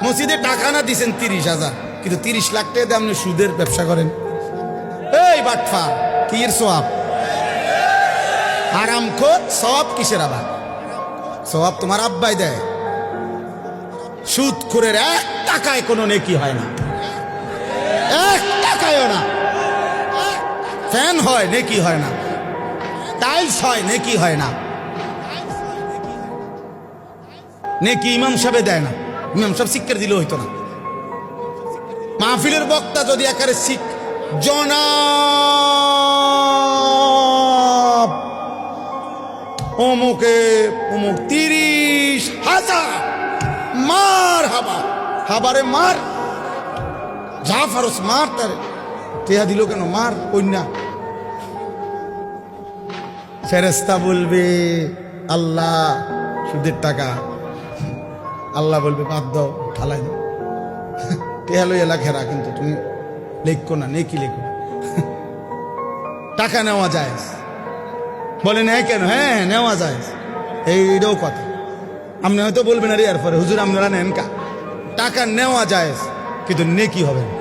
মসজিদে টাকা না দিছেন 30,000, কিন্তু 30 লাখ টাকা দিয়ে আপনি সুদের ব্যবসা করেন। এই বাটফা কি এর সওয়াব? আরাম খোর সওয়াব কিসের? আবার সওয়াব তোমার আব্বাই দেয়। সুদ খোরের 1 টাকায় কোনো নেকি হয় না, 1 টাকায়ও না। ফ্যান হয় নেকি হয় না, টাইলস হয় নেকি হয় না। নেকি ইমাম সাহেব দেয় না, ইমাম সাহেব শিক্ষা দিলে হইতো না। মাহফিলের বক্তা যদি একারে জনাব অমুকে অমুক 30,000 মার হাবা, হাবারে মার, জাফারস মার, তারে টেহা দিল কেন? মার কন্যা। ফেরেস্তা বলবে আল্লাহ সুদের টাকা, আল্লাহ বলবে বাদ দাও, ফালাই দাও, টেহা লই এলা ঘেরা, কিন্তু তুমি লেখো না, নেকি লেখো। টাকা নেওয়া যায়, বলে নেয় কেন? হ্যাঁ নেওয়া যায়, এইটাও কথা। আপনি হয়তো বলবেন আরে এরপরে হুজুর আপনারা নেন কা, টাকা নেওয়া যায় কিন্তু নেকি হবে না।